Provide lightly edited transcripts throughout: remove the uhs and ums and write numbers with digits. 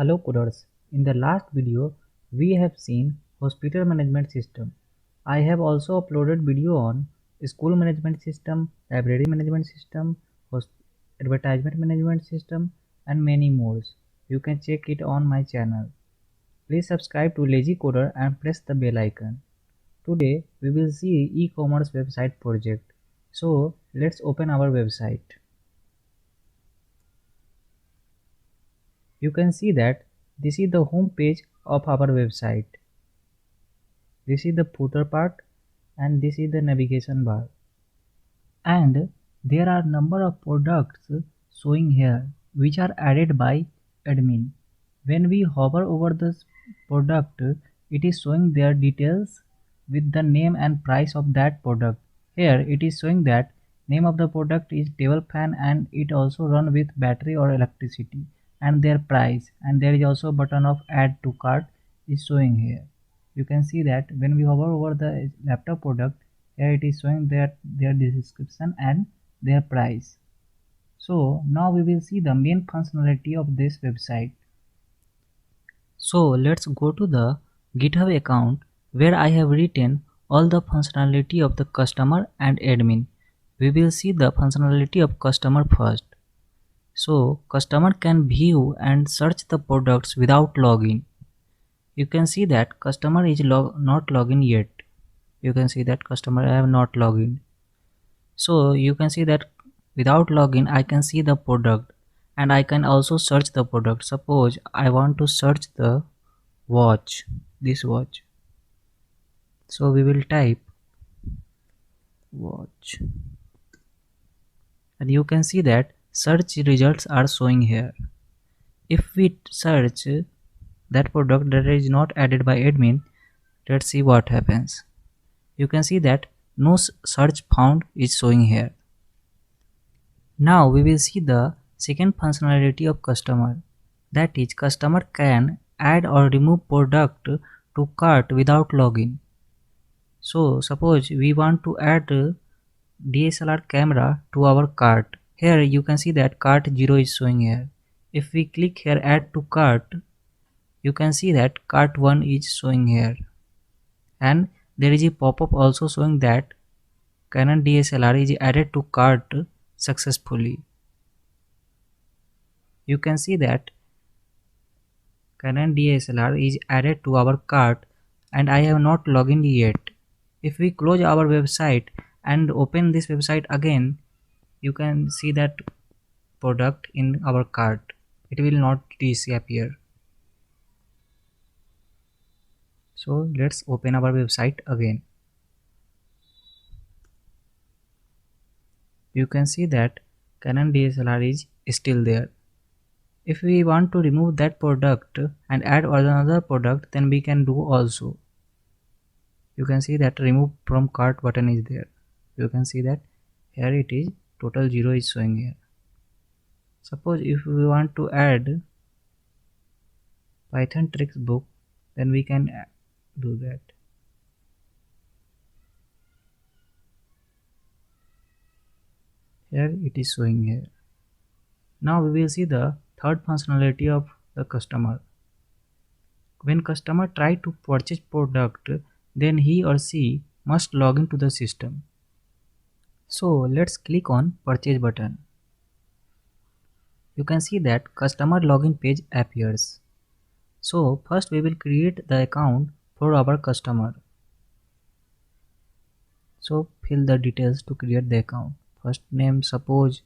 Hello coders, in the last video we have seen hospital management system. I have also uploaded video on school management system, library management system, advertisement management system and many more. You can check it on my channel. Please subscribe to Lazy Coder and press the bell icon. Today we will see e-commerce website project. So let's open our website. You can see that this is the home page of our website. This is the footer part and this is the navigation bar. And there are number of products showing here which are added by admin. When we hover over this product, it is showing their details with the name and price of that product. Here it is showing that name of the product is table fan and it also run with battery or electricity and their price, and there is also button of add to cart is showing here. You can see that when we hover over the laptop product, here it is showing their description and their price. So now we will see the main functionality of this website. So let's go to the GitHub account where I have written all the functionality of the customer and admin. We will see the functionality of customer first. So customer can view and search the products without login. You can see that customer is not login yet. You can see that customer have not logged. So you can see that without login I can see the product and I can also search the product. Suppose I want to search the watch, this watch. So we will type watch and you can see that search results are showing here. If we search that product that is not added by admin, let's see what happens. You can see that no search found is showing here. Now we will see the second functionality of customer, that is customer can add or remove product to cart without login. So suppose we want to add DSLR camera to our cart. Here you can see that cart 0 is showing here. If we click here add to cart, you can see that cart 1 is showing here and there is a pop-up also showing that Canon DSLR is added to cart successfully. You can see that Canon DSLR is added to our cart and I have not logged in yet. If we close our website and open this website again, you can see that product in our cart. It will not disappear. So let's open our website again. You can see that Canon DSLR is still there. If we want to remove that product and add another product, then we can do also. You can see that remove from cart button is there. You can see that here it is total 0 is showing here. Suppose if we want to add Python tricks book, then we can do that. Here it is showing here. Now we will see the third functionality of the customer. When customer try to purchase product, then he or she must log into the system. So let's click on purchase button. You can see that customer login page appears. So first we will create the account for our customer. So fill the details to create the account. First name, suppose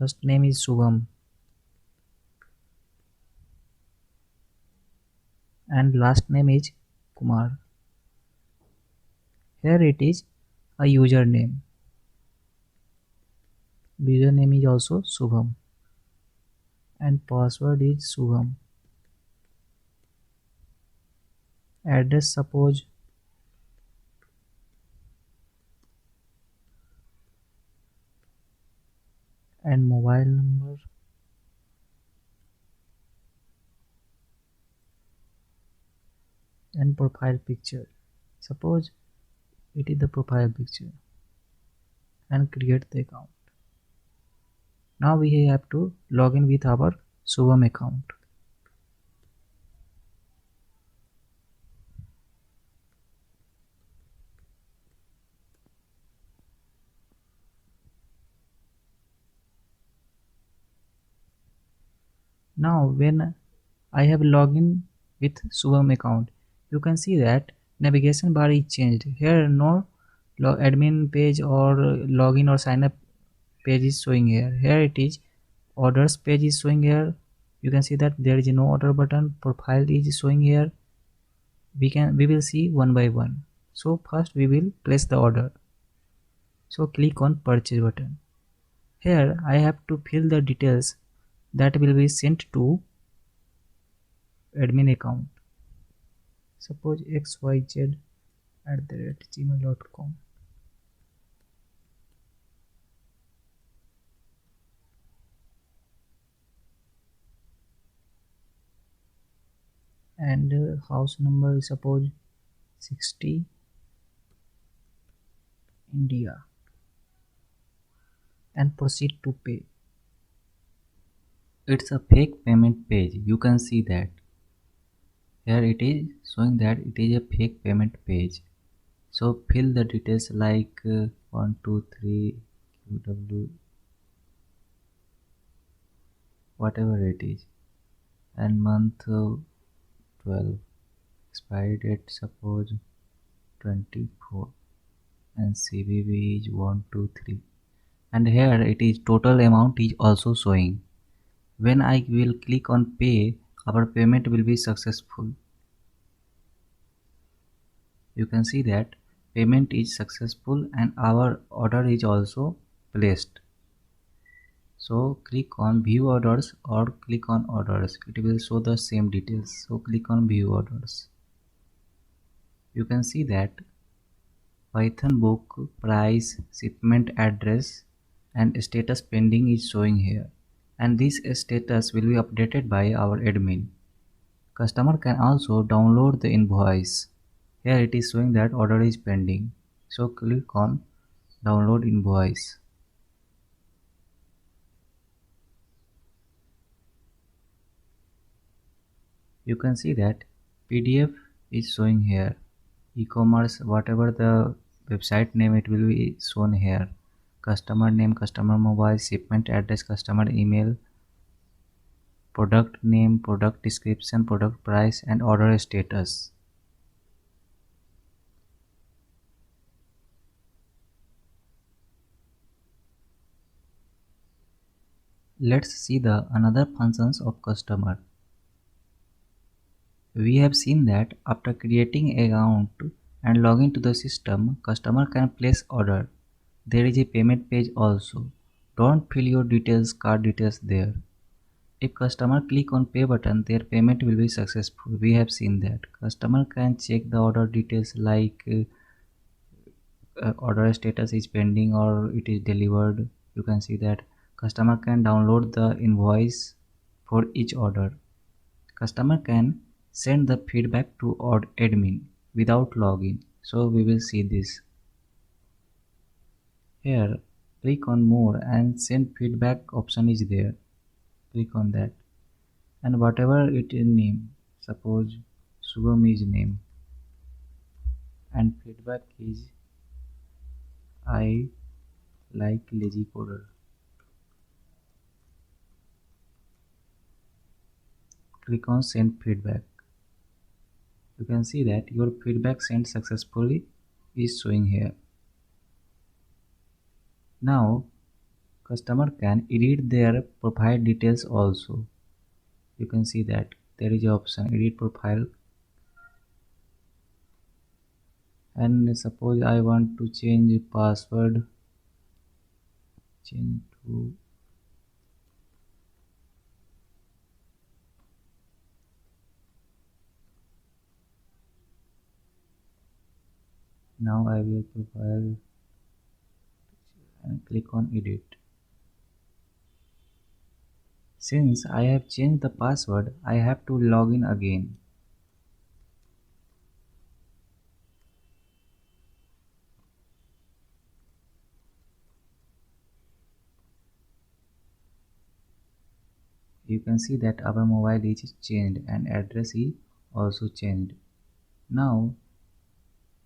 first name is Shubham and last name is Kumar. Here it is a username. Username is also Shubham and password is Shubham. Address suppose and mobile number and profile picture. Suppose it is the profile picture and create the account. Now we have to log in with our Shubham account. Now when I have login with Subham account, you can see that navigation bar is changed. Here no admin page or login or sign up page is showing here. Here it is orders page is showing here. You can see that there is no order button. Profile is showing here. We will see one by one. So first we will place the order. So click on purchase button. Here I have to fill the details that will be sent to admin account. Suppose xyz@gmail.com. And house number is suppose 60 India, and proceed to pay. It's a fake payment page. You can see that here it is showing that it is a fake payment page. So fill the details like 123 QW, whatever it is, and month 12, expiry date suppose 24, and CVV is 123, and here it is total amount is also showing. When I will click on pay, our payment will be successful. You can see that payment is successful and our order is also placed. So click on view orders or click on orders. It will show the same details. So click on view orders. You can see that Python book, price, shipment address and status pending is showing here. And this status will be updated by our admin. Customer can also download the invoice. Here it is showing that order is pending. So click on download invoice. You can see that PDF is showing here. E-commerce, whatever the website name, it will be shown here. Customer name, customer mobile, shipment address, customer email, product name, product description, product price and order status. Let's see the another functions of customer. We have seen that after creating account and logging to the system, customer can place order. There is a payment page also. Don't fill your details, card details there. If customer click on pay button, their payment will be successful. We have seen that. Customer can check the order details like order status is pending or it is delivered. You can see that customer can download the invoice for each order. Customer can send the feedback to admin without login. So we will see this. Here click on more and send feedback option is there. Click on that and whatever it is name, suppose Subham is name and feedback is I like lazy coder. Click on send feedback. You can see that your feedback sent successfully is showing here. Now customer can edit their profile details also. You can see that there is an option edit profile, and suppose I want to change password, change to now I will profile and click on edit. Since I have changed the password, I have to log in again. You can see that our mobile is changed and address is also changed. Now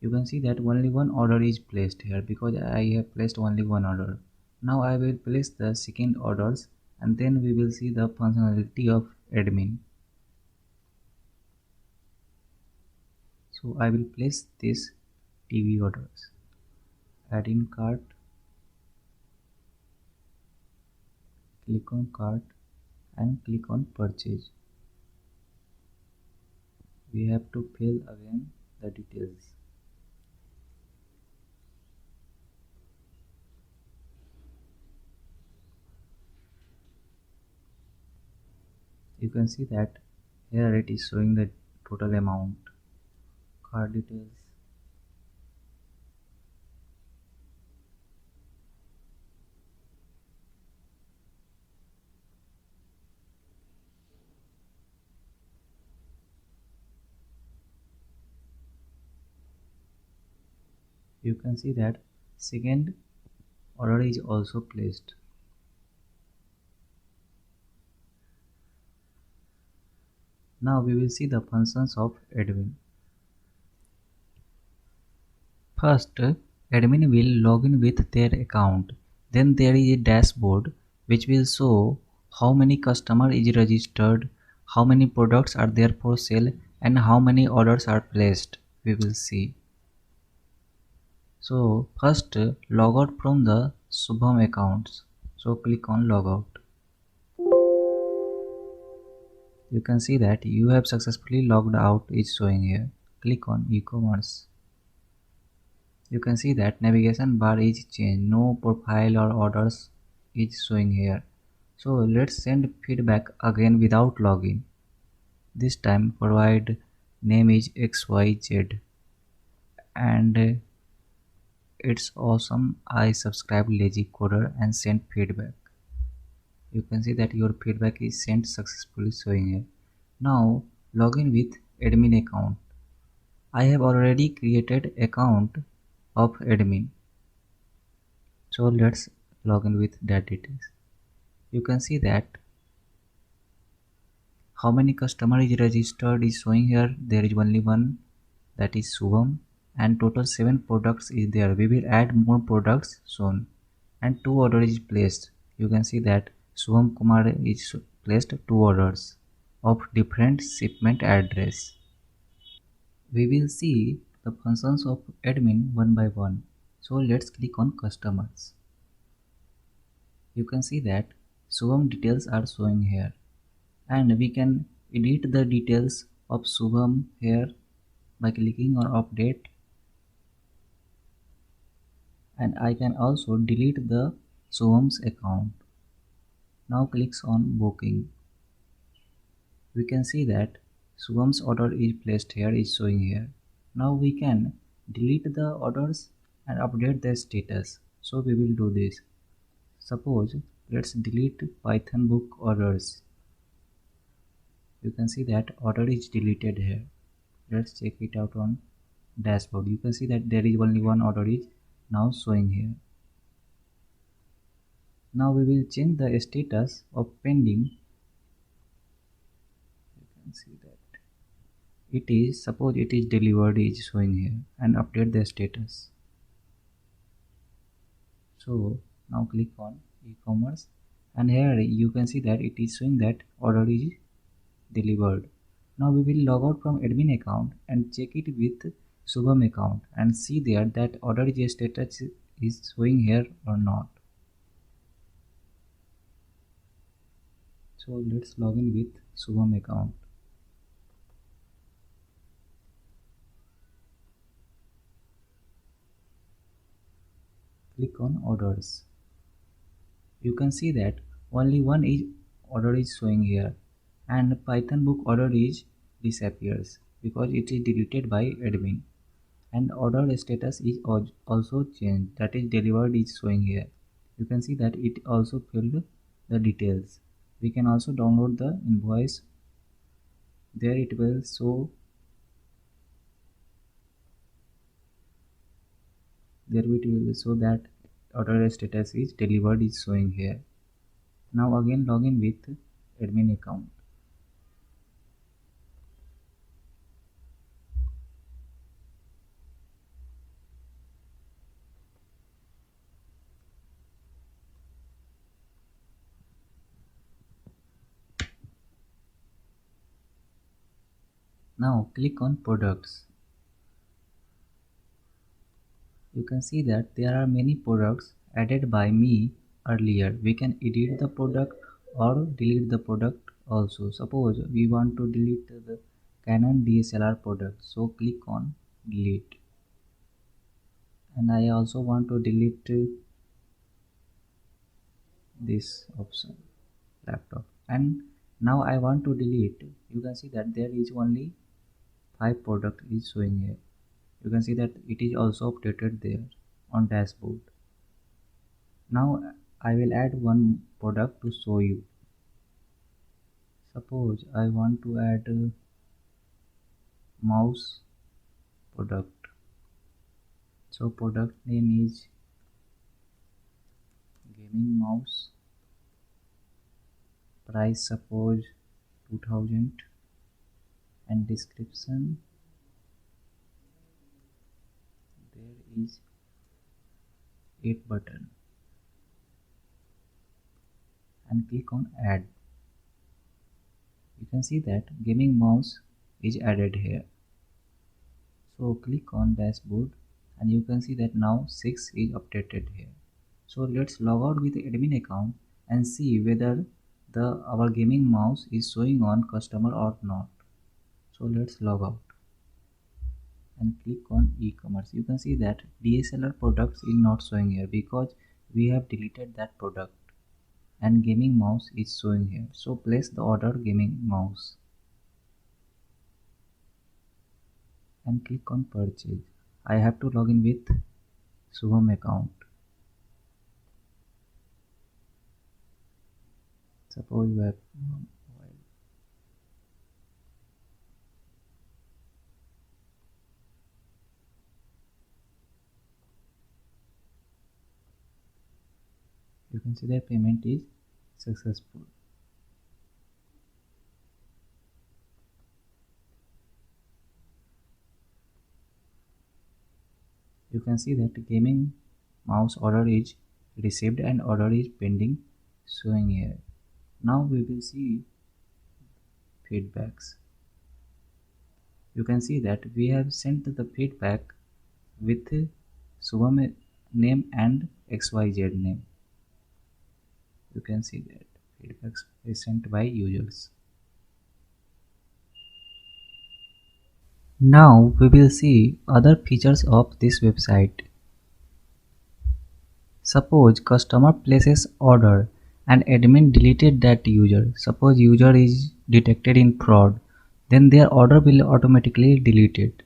you can see that only one order is placed here because I have placed only one order. Now I will place the second orders and then we will see the functionality of admin. So I will place this TV orders. Add in cart, click on cart and click on purchase. We have to fill again the details. You can see that here it is showing the total amount, card details. You can see that second order is also placed. Now we will see the functions of admin. First, admin will log in with their account. Then there is a dashboard which will show how many customer is registered, how many products are there for sale, and how many orders are placed. We will see. So first log out from the Shubham accounts. So click on logout. You can see that you have successfully logged out is showing here. Click on e-commerce. You can see that navigation bar is changed. No profile or orders is showing here. So let's send feedback again without login. This time provide name is XYZ and it's awesome. I subscribe lazy coder and send feedback. You can see that your feedback is sent successfully showing here. Now login with admin account. I have already created account of admin. So let's log in with that details. You can see that how many customer is registered is showing here. There is only one, that is Shubham, and total 7 products is there. We will add more products soon, and 2 orders is placed. You can see that Shubham Kumar is placed 2 orders of different shipment address. We will see the functions of admin one by one. So let's click on customers. You can see that Shubham details are showing here, and we can edit the details of Shubham here by clicking on update, and I can also delete the Shubham's account. Now clicks on booking. We can see that Shubham's order is placed here is showing here. Now we can delete the orders and update their status. So we will do this. Suppose let's delete Python book orders. You can see that order is deleted here. Let's check it out on dashboard. You can see that there is only one order is now showing here. Now we will change the status of pending. You can see that it is, suppose it is delivered is showing here, and update the status. So now click on e-commerce, and here you can see that it is showing that order is delivered. Now we will log out from admin account and check it with Shubham account and see there that order status is showing here or not. So let's log in with Shubham account. Click on orders. You can see that only one order is showing here, and Python book order is disappears because it is deleted by admin, and order status is also changed, that is delivered is showing here. You can see that it also filled the details. We can also download the invoice. There it will show, there it will show that order status is delivered is showing here. Now again log in with admin account. Now click on products. You can see that there are many products added by me earlier. We can edit the product or delete the product also. Suppose we want to delete the Canon DSLR product, so click on delete. And I also want to delete this option, laptop. And now I want to delete. You can see that there is only 5 product is showing here. You can see that it is also updated there on dashboard. Now I will add one product to show you. Suppose I want to add a mouse product. So product name is gaming mouse. Price suppose 2000 and description there is 8 button and click on add. You can see that gaming mouse is added here. So click on dashboard and you can see that now 6 is updated here. So let's log out with the admin account and see whether our gaming mouse is showing on customer or not. So let's log out and click on e-commerce. You can see that DSLR products is not showing here because we have deleted that product and gaming mouse is showing here. So place the order gaming mouse and click on purchase. I have to log in with Shubham account. Suppose web mobile. You can see that payment is successful. You can see that gaming mouse order is received and order is pending showing here. Now we will see feedbacks. You can see that we have sent the feedback with Shubham name and XYZ name. You can see that feedbacks is sent by users. Now we will see other features of this website. Suppose customer places order and admin deleted that user. Suppose user is detected in fraud, then their order will automatically deleted.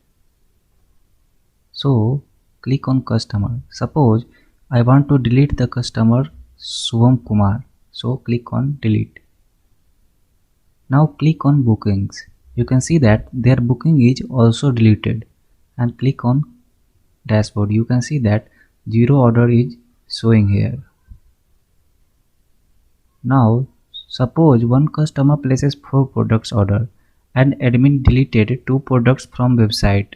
So click on customer. Suppose I want to delete the customer Shubham Kumar. So click on delete. Now click on bookings. You can see that their booking is also deleted and click on dashboard. You can see that 0 order is showing here. Now suppose one customer places 4 products order and admin deleted 2 products from website.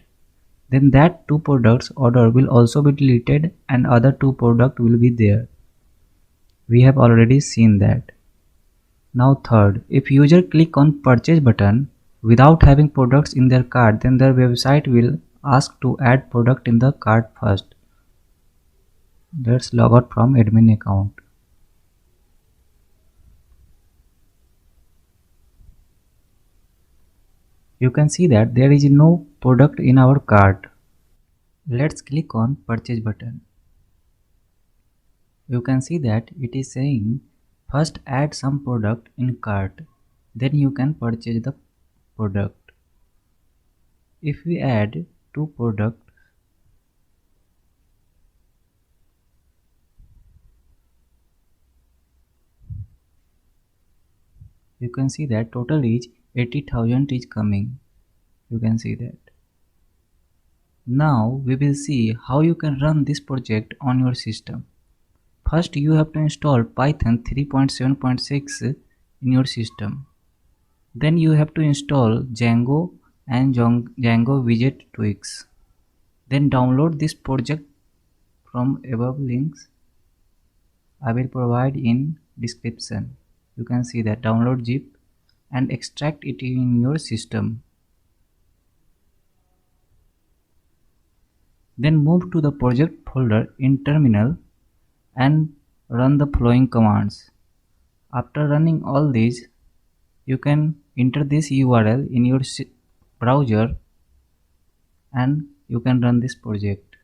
Then that 2 products order will also be deleted and other 2 product will be there. We have already seen that. Now third, if user click on purchase button without having products in their cart, then their website will ask to add product in the cart first. Let's log out from admin account. You can see that there is no product in our cart. Let's click on purchase button. You can see that it is saying first add some product in cart, then you can purchase the product. If we add 2 products, you can see that total is 80,000 is coming. You can see that. Now we will see how you can run this project on your system. First you have to install Python 3.7.6 in your system. Then you have to install Django and Django widget tweaks. Then download this project from above links I will provide in description. You can see that download zip and extract it in your system. Then move to the project folder in terminal and run the following commands. After running all these, you can enter this URL in your browser and you can run this project.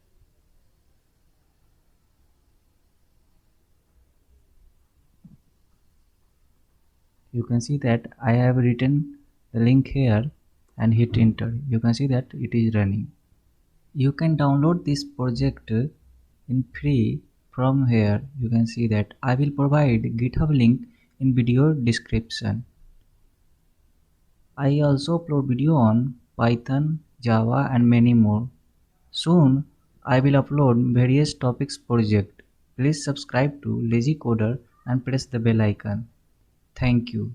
You can see that I have written the link here and hit enter. You can see that it is running. You can download this project in free from here. You can see that I will provide GitHub link in video description. I also upload video on Python, Java and many more. Soon I will upload various topics project. Please subscribe to Lazy Coder and press the bell icon. Thank you.